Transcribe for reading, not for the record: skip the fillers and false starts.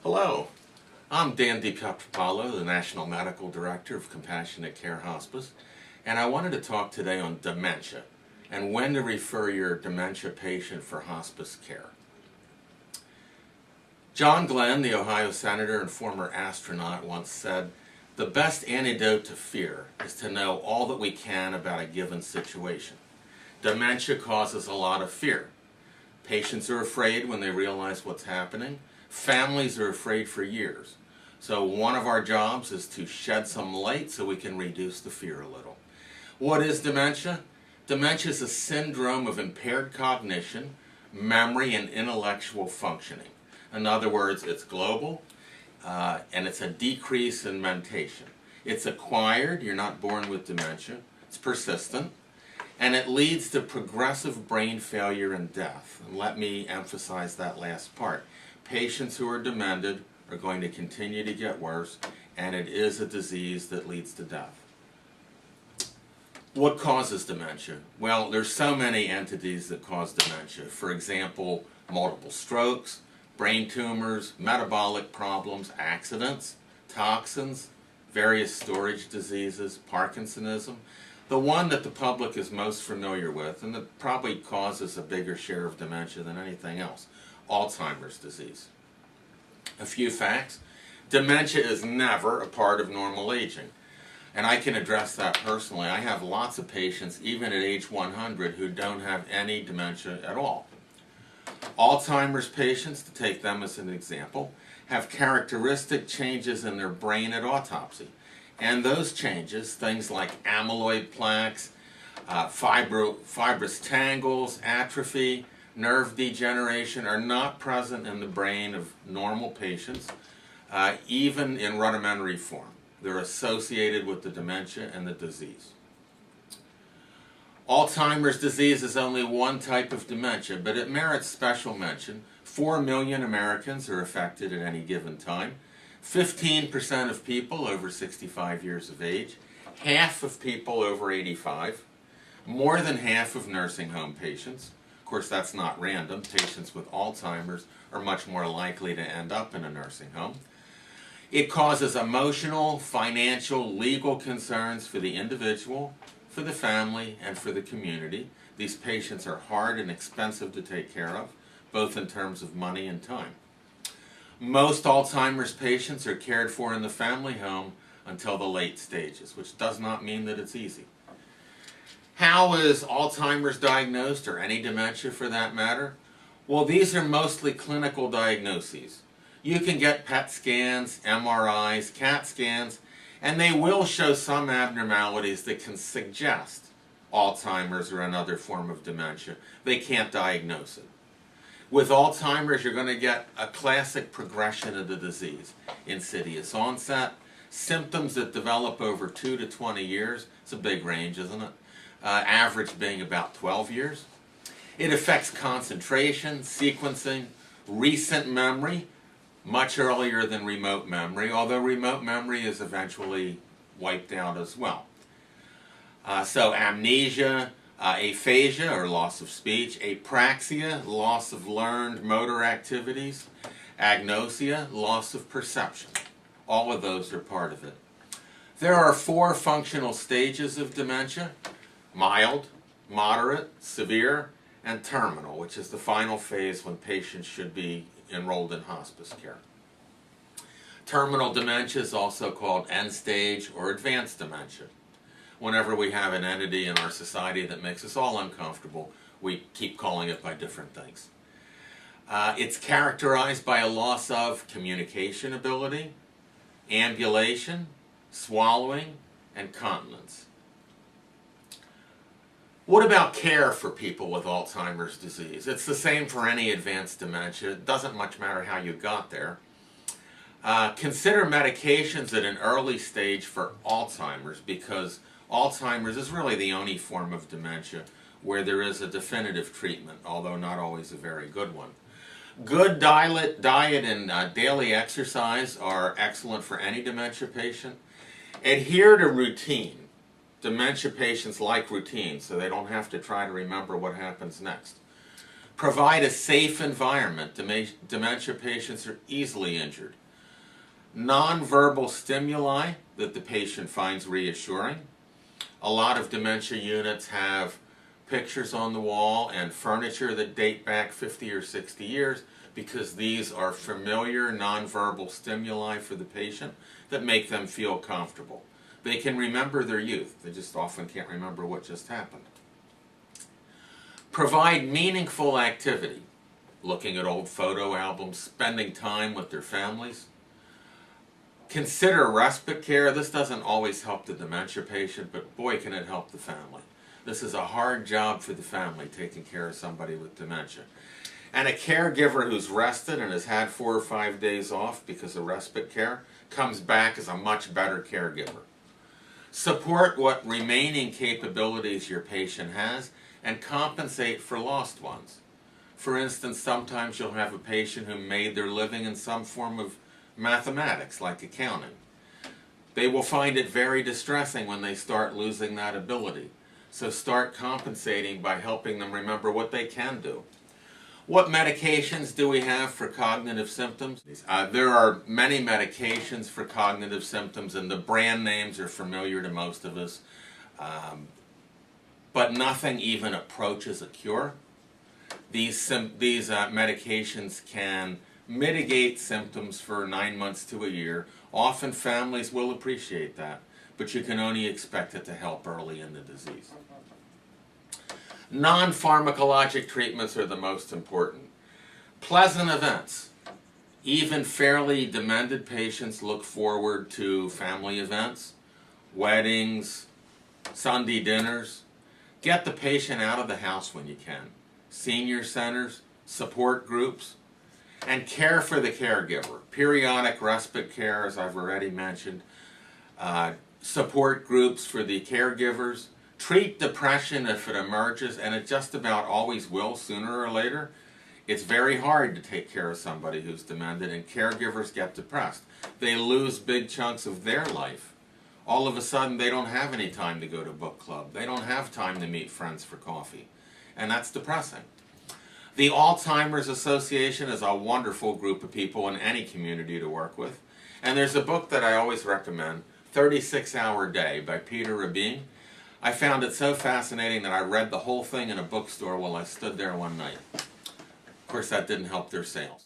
Hello, I'm Dan DePietropaola, the National Medical Director of Compassionate Care Hospice, and I wanted to talk today on dementia and when to refer your dementia patient for hospice care. John Glenn, the Ohio Senator and former astronaut, once said, "The best antidote to fear is to know all that we can about a given situation." Dementia causes a lot of fear. Patients are afraid when they realize what's happening. Families are afraid for years. So one of our jobs is to shed some light so we can reduce the fear a little. What is dementia? Dementia is a syndrome of impaired cognition, memory, and intellectual functioning. In other words, it's global, and it's a decrease in mentation. It's acquired, you're not born with dementia. It's persistent, and it leads to progressive brain failure and death. And let me emphasize that last part. Patients who are demented are going to continue to get worse, and it is a disease that leads to death. What causes dementia? Well, there's so many entities that cause dementia. For example, multiple strokes, brain tumors, metabolic problems, accidents, toxins, various storage diseases, Parkinsonism. The one that the public is most familiar with, and that probably causes a bigger share of dementia than anything else, Alzheimer's disease. A few facts. Dementia is never a part of normal aging. And I can address that personally. I have lots of patients, even at age 100, who don't have any dementia at all. Alzheimer's patients, to take them as an example, have characteristic changes in their brain at autopsy. And those changes, things like amyloid plaques, fibrous tangles, atrophy, nerve degeneration, are not present in the brain of normal patients, even in rudimentary form. They're associated with the dementia and the disease. Alzheimer's disease is only one type of dementia, but it merits special mention. 4 million Americans are affected at any given time. 15% of people over 65 years of age, half of people over 85, more than half of nursing home patients. Of course, that's not random. Patients with Alzheimer's are much more likely to end up in a nursing home. It causes emotional, financial, legal concerns for the individual, for the family, and for the community. These patients are hard and expensive to take care of, both in terms of money and time. Most Alzheimer's patients are cared for in the family home until the late stages, which does not mean that it's easy. How is Alzheimer's diagnosed, or any dementia for that matter? Well, these are mostly clinical diagnoses. You can get PET scans, MRIs, CAT scans, and they will show some abnormalities that can suggest Alzheimer's or another form of dementia. They can't diagnose it. With Alzheimer's, you're going to get a classic progression of the disease. Insidious onset, symptoms that develop over 2 to 20 years. It's a big range, isn't it? Average being about 12 years. It affects concentration, sequencing, recent memory, much earlier than remote memory, although remote memory is eventually wiped out as well. So amnesia, aphasia, or loss of speech, apraxia, loss of learned motor activities, agnosia, loss of perception. All of those are part of it. There are 4 functional stages of dementia: mild, moderate, severe, and terminal, which is the final phase when patients should be enrolled in hospice care. Terminal dementia is also called end-stage or advanced dementia. Whenever we have an entity in our society that makes us all uncomfortable, we keep calling it by different things. It's characterized by a loss of communication ability, ambulation, swallowing, and continence. What about care for people with Alzheimer's disease? It's the same for any advanced dementia. It doesn't much matter how you got there. Consider medications at an early stage for Alzheimer's, because Alzheimer's is really the only form of dementia where there is a definitive treatment, although not always a very good one. Good diet and daily exercise are excellent for any dementia patient. Adhere to routine. Dementia patients like routine, so they don't have to try to remember what happens next. Provide a safe environment. Dementia patients are easily injured. Nonverbal stimuli that the patient finds reassuring. A lot of dementia units have pictures on the wall and furniture that date back 50 or 60 years because these are familiar nonverbal stimuli for the patient that make them feel comfortable. They can remember their youth. They just often can't remember what just happened. Provide meaningful activity, looking at old photo albums, spending time with their families. Consider respite care. This doesn't always help the dementia patient, but boy can it help the family. This is a hard job for the family, taking care of somebody with dementia. And a caregiver who's rested and has had 4 or 5 days off because of respite care comes back as a much better caregiver. Support what remaining capabilities your patient has and compensate for lost ones. For instance, sometimes you'll have a patient who made their living in some form of mathematics, like accounting. They will find it very distressing when they start losing that ability. So start compensating by helping them remember what they can do. What medications do we have for cognitive symptoms? There are many medications for cognitive symptoms, and the brand names are familiar to most of us. But nothing even approaches a cure. These medications can mitigate symptoms for 9 months to a year. Often families will appreciate that, but you can only expect it to help early in the disease. Non-pharmacologic treatments are the most important. Pleasant events. Even fairly demented patients look forward to family events, weddings, Sunday dinners. Get the patient out of the house when you can. Senior centers, support groups, and care for the caregiver. Periodic respite care, as I've already mentioned. Support groups for the caregivers. Treat depression if it emerges, and it just about always will sooner or later. It's very hard to take care of somebody who's demented, and caregivers get depressed. They lose big chunks of their life. All of a sudden, they don't have any time to go to book club. They don't have time to meet friends for coffee, and that's depressing. The Alzheimer's Association is a wonderful group of people in any community to work with, and there's a book that I always recommend, 36-Hour Day by DePietropaola. I found it so fascinating that I read the whole thing in a bookstore while I stood there one night. Of course, that didn't help their sales.